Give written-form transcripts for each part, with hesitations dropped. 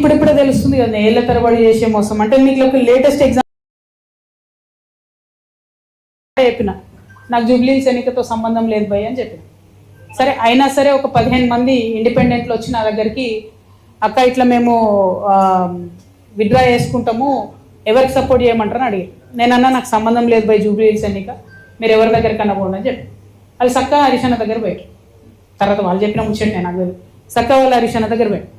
ఇప్పుడిప్పుడే తెలుస్తుంది కదా ఏళ్ల తరబడి చేసే మోసం. అంటే మీకు లేటెస్ట్ ఎగ్జాంపుల్ చెప్పిన, నాకు జూబ్లీహిల్స్ ఎన్నికతో సంబంధం లేదు భయ్ అని చెప్పిన. సరే అయినా సరే ఒక 15 మంది ఇండిపెండెంట్లు వచ్చి నా దగ్గరికి, అక్క ఇట్లా మేము విత్డ్రా చేసుకుంటాము, ఎవరికి సపోర్ట్ చేయమంటారని అడిగి, నేనన్నా నాకు సంబంధం లేదు భయ్ జూబ్లీహిల్స్ ఎన్నిక, మీరు ఎవరి దగ్గరికి అన్న పోండి అని చెప్పి వాళ్ళు చక్కగా హరీష్ అన్న దగ్గర పోయారు. తర్వాత వాళ్ళు చెప్పిన ముచ్చట నాకు తెలియదు. చక్కగా వాళ్ళు హరీష్ అన్న దగ్గర పోయారు.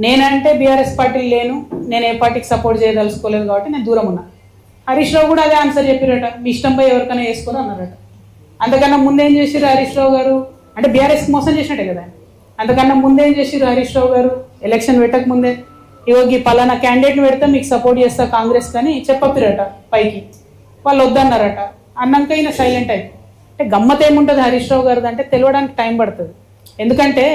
నేనంటే బీఆర్ఎస్ పార్టీలు లేను, నేను ఏ పార్టీకి సపోర్ట్ చేయదలుచుకోలేదు కాబట్టి నేను దూరం ఉన్నా. హరీష్ రావు కూడా అదే ఆన్సర్ చెప్పారట, మీ ఇష్టం పోయి ఎవరికైనా వేసుకొని అన్నారట. అంతకన్నా ముందేం చేసిర్రు హరీష్ రావు గారు, అంటే బీఆర్ఎస్కి మోసం చేసినట్టే కదా. అంతకన్నా ముందేం చేసిర్రు హరీష్ రావు గారు, ఎలక్షన్ పెట్టక ముందే ఇవ్వకి పలానా క్యాండిడేట్ని పెడితే మీకు సపోర్ట్ చేస్తా కాంగ్రెస్ కానీ చెప్పిరట పైకి, వాళ్ళు వద్దన్నారట. అన్నాక ఈయన సైలెంట్ అయిపోయి. అంటే గమ్మత్ ఏముంటుంది హరీష్ రావు గారిది అంటే తెలియడానికి టైం పడుతుంది. ఎందుకంటే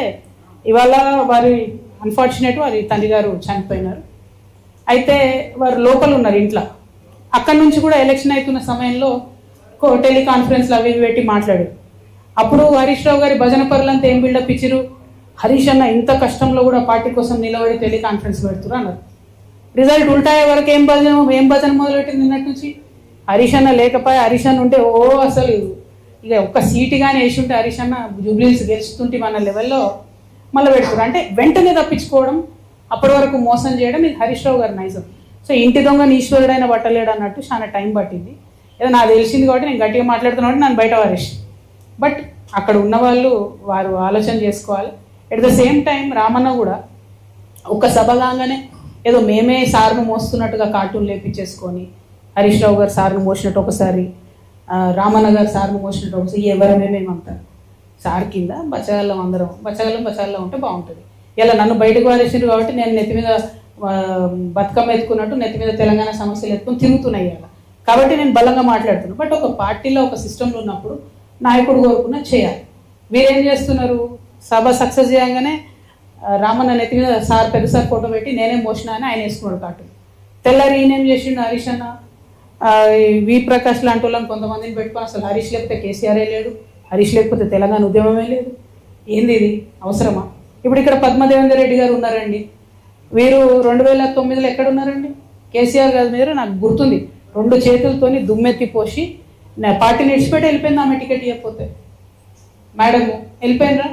ఇవాళ వారి అన్ఫార్చునేట్ వారి తండ్రి గారు చనిపోయినారు. అయితే వారు లోపల ఉన్నారు ఇంట్లో. అక్కడి నుంచి కూడా ఎలక్షన్ అవుతున్న సమయంలో టెలికాన్ఫరెన్స్లు అవి పెట్టి మాట్లాడారు. అప్పుడు హరీష్ రావు గారి భజన పరులంతా ఏం బిల్డప్ ఇచ్చిరు, హరీష్ అన్న ఇంత కష్టంలో కూడా పార్టీ కోసం నిలబడి టెలికాన్ఫరెన్స్ పెడుతురు అన్నారు. రిజల్ట్ ఉల్టాయే వరకు ఏం భజన మొదలుపెట్టింది నిన్నటి నుంచి. హరీష్ అన్న లేకపోయి హరీష్ అన్న ఉంటే అసలు ఇక ఒక్క సీటు కానీ వేసి ఉంటే హరీష్ అన్న జూబ్లీహిల్స్ గెలుస్తుంటే మన లెవెల్లో మళ్ళీ పెడుతున్నారు. అంటే వెంటనే తప్పించుకోవడం, అప్పటి వరకు మోసం చేయడం, ఇది హరీష్ రావు గారి నైజం. సో ఇంటి దొంగ ఈశ్వరుడైన పట్టలేడు అన్నట్టు చాలా టైం పట్టింది. ఏదో నాకు తెలిసింది కాబట్టి నేను గట్టిగా మాట్లాడుతున్నా కాబట్టి నన్ను బయట వారేసి. బట్ అక్కడ ఉన్న వాళ్ళు వారు ఆలోచన చేసుకోవాలి. At the same time Ramanna కూడా ఒక సభ కాగానే ఏదో మేమే సార్ను మోస్తున్నట్టుగా కార్టూన్ లేపించేసుకొని, హరీష్ రావు గారు సార్ను మోసినట్టు ఒకసారి, రామన్న గారు సార్ను మోసినట్టు ఒకసారి, ఎవరమేమేమంటారు సార్ కింద బచ్చగాళ్ళం అందరం బచ్చగాళ్ళం ఉంటే బాగుంటుంది. ఇలా నన్ను బయటకు వారేసారు కాబట్టి నేను నెత్తి మీద బతుకమ్మ ఎత్తుకున్నట్టు నెత్తి మీద తెలంగాణ సమస్యలు ఎత్తుకొని తిరుగుతున్నాయి అలా. కాబట్టి నేను బలంగా మాట్లాడుతున్నాను. బట్ ఒక పార్టీలో ఒక సిస్టంలో ఉన్నప్పుడు నాయకుడు కోరుకున్న చేయాలి. వీరేం చేస్తున్నారు, సభ సక్సెస్ చేయగానే రామన్న నెత్తి మీద సార్ పెద్ద సార్ ఫోటో పెట్టి నేనే మోసిన అని ఆయన వేసుకున్నాడు కార్టూన్. తెల్లారి ఈయనేం చేసిండు, హరీష్ అన్న వి ప్రకాష్ లాంటి వాళ్ళని కొంతమందిని పెట్టుకొని అసలు హరీష్ లేకపోతే కేసీఆరే లేడు, హరీష్ లేకపోతే తెలంగాణ ఉద్యమమే లేదు, ఏంది ఇది అవసరమా? ఇప్పుడు ఇక్కడ పద్మదేవేందర్ రెడ్డి గారు ఉన్నారండి. వీరు 2009లో ఎక్కడున్నారండి? కేసీఆర్ గారి మీద నాకు గుర్తుంది, 2 చేతులతోని దుమ్మెత్తి పోసి నా పార్టీని ఇడిచిపెట్టి వెళ్ళిపోయింది. ఆమె టికెట్ ఇవ్వకపోతే మేడము వెళ్ళిపోయినరా,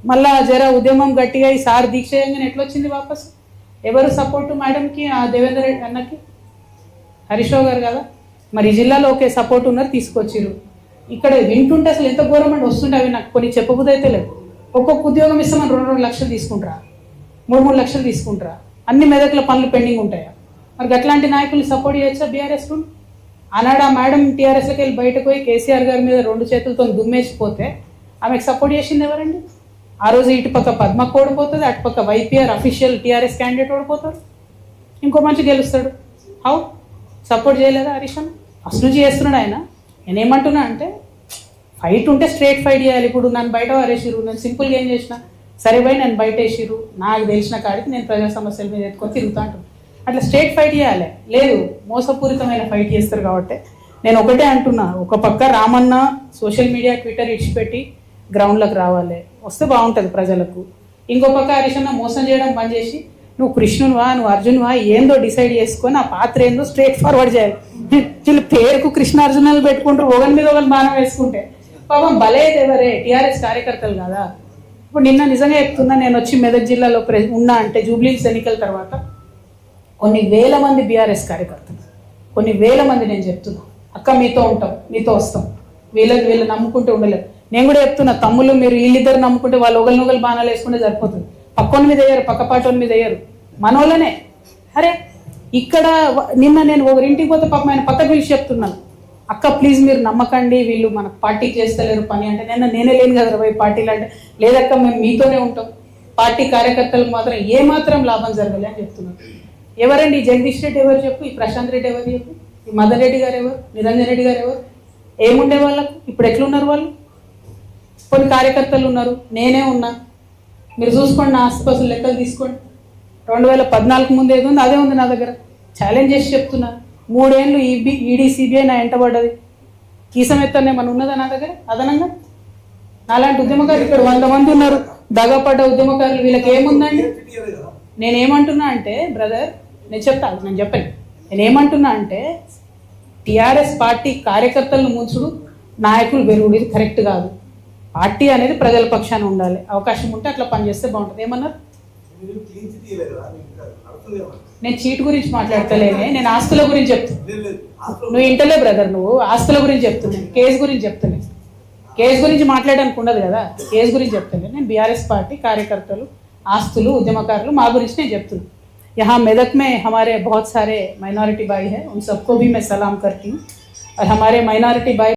మళ్ళా జరా ఉద్యమం గట్టిగా ఈ సార్ దీక్ష చేయగానే ఎట్లొచ్చింది వాపస్? ఎవరు సపోర్టు మేడంకి, ఆ దేవేందర్ రెడ్డి అన్నకి? హరీష్ రావు గారు కదా. మరి జిల్లాలో ఒకే సపోర్ట్ ఉన్నారు, తీసుకొచ్చిరు. ఇక్కడ వింటుంటే అసలు ఎంత ఘోరం అంటే వస్తుంటే అవి నాకు కొన్ని చెప్పబుద్ధి అయితే లేదు. ఒక్కొక్క ఉద్యోగం ఇస్తే మనం 2-2 లక్షలు తీసుకుంటారా, 3-3 లక్షలు తీసుకుంటారా? అన్ని మెదక్ల పనులు పెండింగ్ ఉంటాయా? మరి అట్లాంటి నాయకుల్ని సపోర్ట్ చేయొచ్చా బీఆర్ఎస్ నుండి? ఆనాడు ఆ మేడం టీఆర్ఎస్లోకి వెళ్ళి బయటకు పోయి కేసీఆర్ గారి మీద 2 చేతులతో దుమ్మేసిపోతే ఆమెకు సపోర్ట్ చేసింది ఎవరండి? ఆ రోజు ఇటు పక్క పద్మకు ఓడిపోతుంది, అటుపక్క వైపీఆర్ అఫీషియల్ టీఆర్ఎస్ క్యాండిడేట్ ఓడిపోతాడు, ఇంకో మంచి గెలుస్తాడు. హౌ సపోర్ట్ చేయలేదా హరీష్ అన్న? ఫస్ట్ నుంచి చేస్తున్నాడు ఆయన. నేనేమంటున్నా అంటే ఫైట్ ఉంటే స్ట్రేట్ ఫైట్ చేయాలి. ఇప్పుడు నన్ను బయట వారేసిరు, నేను సింపుల్గా ఏం చేసిన, సరే పోయి నన్ను బయట వేసిరు, నాకు తెలిసిన కాడికి నేను ప్రజా సమస్యల మీద ఎత్తుకొని తిరుగుతా అంటాను. అట్లా స్ట్రేట్ ఫైట్ చేయాలి. లేదు, మోసపూరితమైన ఫైట్ చేస్తారు కాబట్టి నేను ఒకటే అంటున్నా, ఒక పక్క రామన్న సోషల్ మీడియా ట్విట్టర్ ఇడిచిపెట్టి గ్రౌండ్లోకి రావాలి, వస్తే బాగుంటుంది ప్రజలకు. ఇంకో పక్క హరీష్ అన్న మోసం చేయడం బంద్ చేసి నువ్వు కృష్ణునివా నువ్వు అర్జునువా ఏందో డిసైడ్ చేసుకొని ఆ పాత్ర ఏందో స్ట్రేట్ ఫార్వర్డ్ చేయాలి. వీళ్ళు పేరుకు కృష్ణార్జునాలు పెట్టుకుంటారు, ఒకరి మీద ఒకరు బాణం వేసుకుంటే పాపం బలేది ఎవరే, టీఆర్ఎస్ కార్యకర్తలు కదా. ఇప్పుడు నిన్న నిజంగా చెప్తున్నా, నేను వచ్చి మెదక్ జిల్లాలో ఉన్నా అంటే జూబ్లీహిల్స్ ఎన్నికల తర్వాత కొన్ని వేల మంది బీఆర్ఎస్ కార్యకర్తలు, కొన్ని వేల మంది నేను చెప్తున్నా, అక్క మీతో ఉంటాం, మీతో వస్తాం, వీళ్ళు నమ్ముకుంటే ఉండలేరు. నేను కూడా చెప్తున్నా, తమ్ముళ్ళు మీరు వీళ్ళిద్దరు నమ్ముకుంటే వాళ్ళు ఒకరినొకరు బాణాలు వేసుకుంటే సరిపోతుంది. పక్కన మీద వేయరు, పక్కపాటోని మీద వేయరు, మనోళ్ళనే. అరే ఇక్కడ నిన్న నేను ఒకరింటికి పోతే పాపం ఆయన పక్క పిలిచి చెప్తున్నాను, అక్క ప్లీజ్ మీరు నమ్మకండి, వీళ్ళు మనకు పార్టీకి చేస్తలేరు పని అంటే, నేనే లేను కదా పోయి పార్టీలు అంటే, లేదక్క మేము మీతోనే ఉంటాం, పార్టీ కార్యకర్తలకు మాత్రం ఏమాత్రం లాభం జరగలే అని చెప్తున్నాను. ఎవరండి ఈ జగదీష్ రెడ్డి ఎవరు చెప్పు, ఈ ప్రశాంత్ రెడ్డి ఎవరు చెప్పు, ఈ మదన్ రెడ్డి గారు ఎవరు, నిరంజన్ రెడ్డి గారు ఎవరు? ఏముండే వాళ్ళకు? ఇప్పుడు ఎట్లున్నారు వాళ్ళు? కొన్ని కార్యకర్తలు ఉన్నారు, నేనే ఉన్నా, మీరు చూసుకోండి, నా ఆస్తిపాస్తులు లెక్కలు తీసుకోండి. 2014 ముందు ఏది ఉంది అదే ఉంది నా దగ్గర. ఛాలెంజ్ చేసి చెప్తున్నా, 3 ఏళ్ళు ఈడీ సిబిఐ నా ఎంటబడ్డది, కీసం ఎత్తనే మన ఉన్నదా నా దగ్గర అదనంగా? నాలాంటి ఉద్యమకారులు ఇక్కడ 100 మంది ఉన్నారు, దగపడ్డ ఉద్యమకారులు, వీళ్ళకి ఏముందండి? నేనేమంటున్నా అంటే బ్రదర్, నేను చెప్పాను. నేనేమంటున్నా అంటే టీఆర్ఎస్ పార్టీ కార్యకర్తలను ముంచుడు, నాయకులు వెరుగుడు, ఇది కరెక్ట్ కాదు. పార్టీ అనేది ప్రజల పక్షాన ఉండాలి. అవకాశం ఉంటే అట్లా పనిచేస్తే బాగుంటుంది. ఏమన్నారు? నేను చీట్ గురించి మాట్లాడతలేనే, నేను ఆస్తుల గురించి చెప్తున్నా. నువ్వు ఇంటలే బ్రదర్, నువ్వు ఆస్తుల గురించి చెప్తున్నాను, కేసు గురించి చెప్తున్నాను. కేసు గురించి మాట్లాడడానికి ఉండదు కదా, కేసు గురించి చెప్తాను. నేను బీఆర్ఎస్ పార్టీ కార్యకర్తలు, ఆస్తులు, ఉద్యమకారులు మా గురించి నేను చెప్తున్నాను. यहाँ मेदक में हमारे बहुत सारे माइनॉरिटी भाई हैं, उन सबको भी मैं सलाम करती हूँ। और हमारे माइनॉरिटी भाई